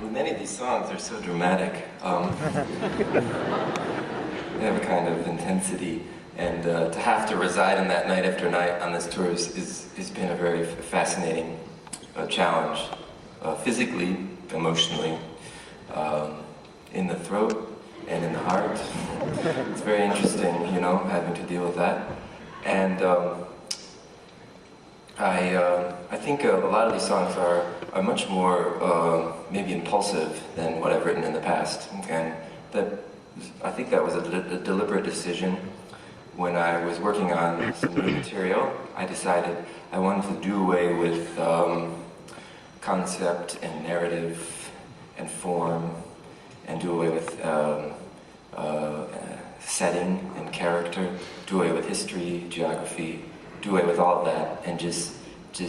Many of these songs are so dramatic. They have a kind of intensity, and to have to reside in that night after night on this tour has been a very fascinating challenge, physically, emotionally, in the throat and in the heart. It's very interesting, you know, having to deal with that. And I think a lot of these songs are much more maybe impulsive than what I've written in the past, and that I think that was a deliberate decision. When I was working on some new material, I decided I wanted to do away with concept and narrative and form, and do away with setting and character, do away with history, geography, do away with all of that, and just to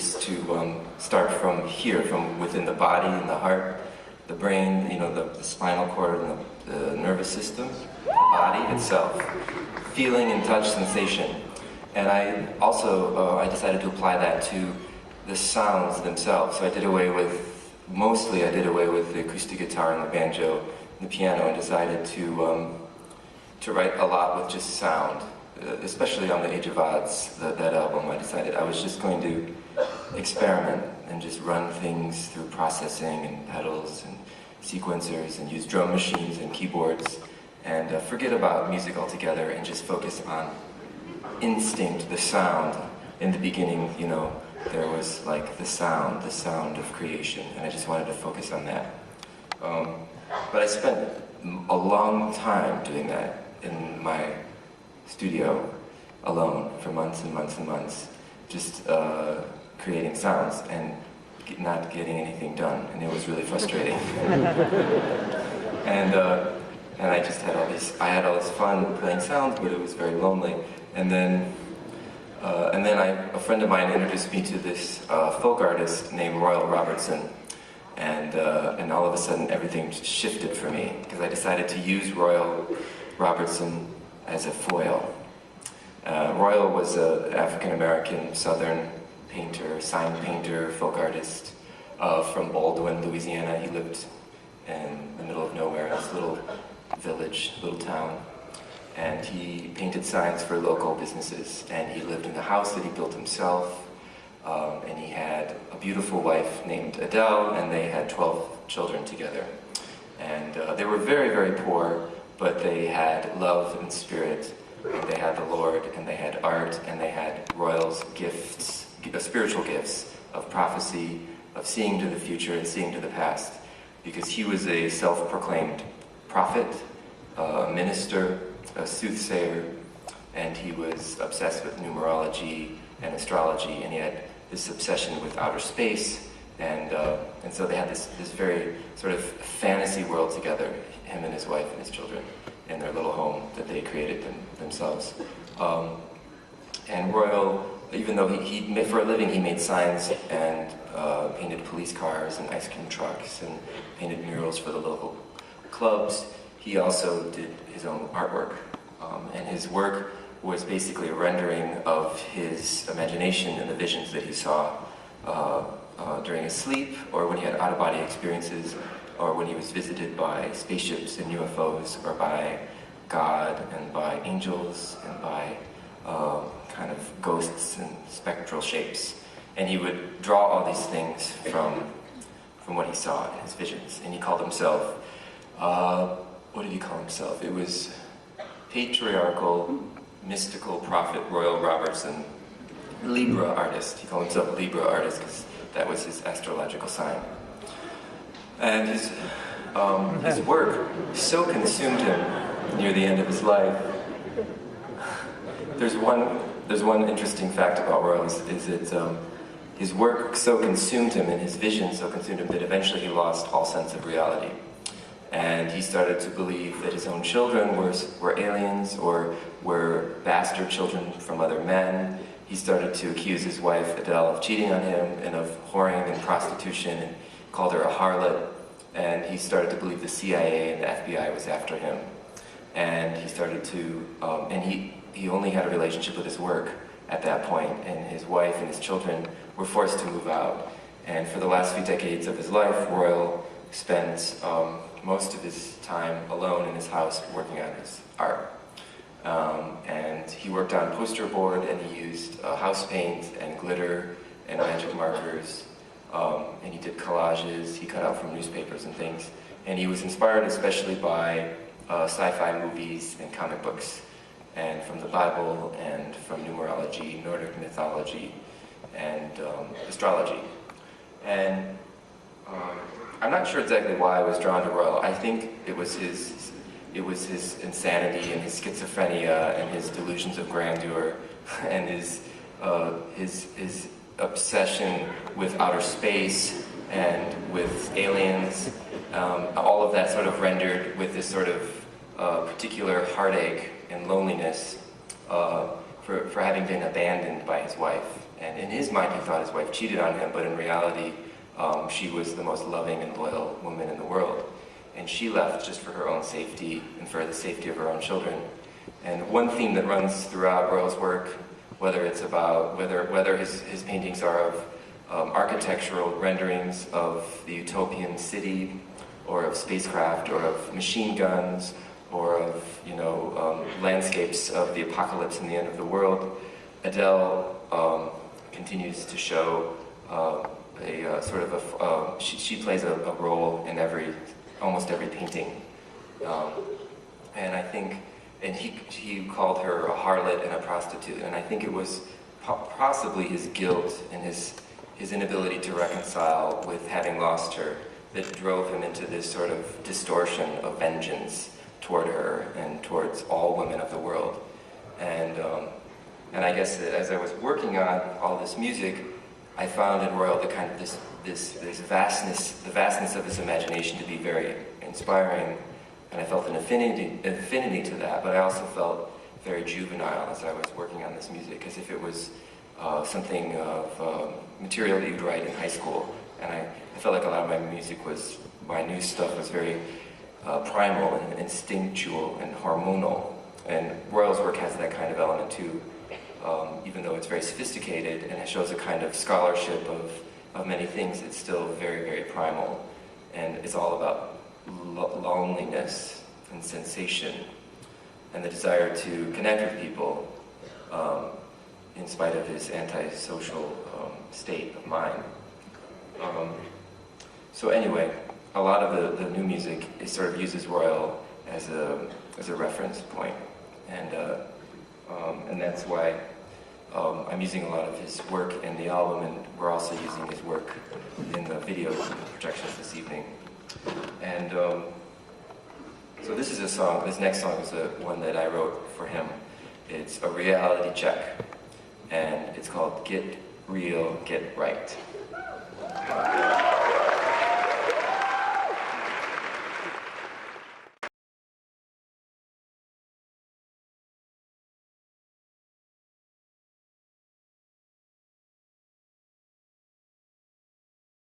start from here, from within the body and the heart, the brain, you know, the spinal cord and the nervous system, the body itself, feeling and touch sensation. And I also, I decided to apply that to the sounds themselves. So I did away with, mostly I did away with the acoustic guitar and the banjo and the piano, and decided to write a lot with just sound. Especially on the Age of Adz, that album, I decided I was just going to experiment and just run things through processing and pedals and sequencers and use drum machines and keyboards and forget about music altogether and just focus on instinct, the sound. In the beginning, you know, there was like the sound of creation, and I just wanted to focus on that. But I spent a long time doing that in my studio alone for months and months and months, just creating sounds and not getting anything done, and it was really frustrating. and I just had all this fun playing sounds, but it was very lonely. And then a friend of mine introduced me to this folk artist named Royal Robertson, and all of a sudden everything shifted for me, because I decided to use Royal Robertson as a foil. Royal was an African-American Southern painter, sign painter, folk artist from Baldwin, Louisiana. He lived in the middle of nowhere, this little village, little town. And he painted signs for local businesses. And he lived in the house that he built himself. And he had a beautiful wife named Adele, and they had 12 children together. And they were very, very poor, but they had love and spirit, and they had the Lord, and they had art, and they had Royal's gifts, spiritual gifts of prophecy, of seeing to the future and seeing to the past, because he was a self-proclaimed prophet, a minister, a soothsayer, and he was obsessed with numerology and astrology, and he had this obsession with outer space, and so they had this very sort of fantasy world together, him and his wife and his children, in their little home that they created themselves. And Royal, even though he for a living he made signs and painted police cars and ice cream trucks and painted murals for the local clubs, he also did his own artwork. And his work was basically a rendering of his imagination and the visions that he saw during his sleep, or when he had out-of-body experiences, or when he was visited by spaceships and UFOs, or by God and by angels and by kind of ghosts and spectral shapes. And he would draw all these things from what he saw in his visions. And he called himself, what did he call himself? It was patriarchal, mystical prophet Royal Robertson, Libra artist. He called himself Libra artist because that was his astrological sign. And his work so consumed him near the end of his life. There's one interesting fact about Royal is that his work so consumed him and his vision so consumed him that eventually he lost all sense of reality. And he started to believe that his own children were aliens or were bastard children from other men. He started to accuse his wife Adele of cheating on him and of whoring and prostitution, and called her a harlot. And he started to believe the CIA and the FBI was after him. And he started to, and he only had a relationship with his work at that point, and his wife and his children were forced to move out. And for the last few decades of his life, Royal spends most of his time alone in his house working on his art. And he worked on poster board, and he used house paint and glitter and magic markers, and he did collages he cut out from newspapers and things. And he was inspired especially by sci-fi movies and comic books, and from the Bible, and from numerology, Nordic mythology, and astrology. And I'm not sure exactly why I was drawn to Royal. I think it was his insanity and his schizophrenia and his delusions of grandeur and his obsession with outer space and with aliens. All of that sort of rendered with this sort of particular heartache and loneliness for having been abandoned by his wife. And in his mind, he thought his wife cheated on him, but in reality, she was the most loving and loyal woman in the world. And she left just for her own safety and for the safety of her own children. And one theme that runs throughout Royal's work, whether it's about whether his paintings are of architectural renderings of the utopian city, or of spacecraft, or of machine guns, or of landscapes of the apocalypse and the end of the world, Adele continues to show a sort of she plays a role in almost every painting, and I think, and he called her a harlot and a prostitute, and I think it was possibly his guilt and his inability to reconcile with having lost her that drove him into this sort of distortion of vengeance toward her and towards all women of the world. And I guess that as I was working on all this music, I found in Royal the kind of this vastness, the vastness of his imagination to be very inspiring, and I felt an affinity to that, but I also felt very juvenile as I was working on this music, as if it was something of material that you'd write in high school. And I felt like a lot of my new stuff was very primal and instinctual and hormonal. And Royal's work has that kind of element too, even though it's very sophisticated and it shows a kind of scholarship of many things. It's still very, very primal, and it's all about loneliness and sensation and the desire to connect with people in spite of his antisocial state of mind. So anyway, a lot of the new music sort of uses Royal as a reference point, and that's why I'm using a lot of his work in the album, and we're also using his work in the video projections this evening. And so this is a song. This next song is one that I wrote for him. It's a reality check, and it's called "Get Real, Get Right."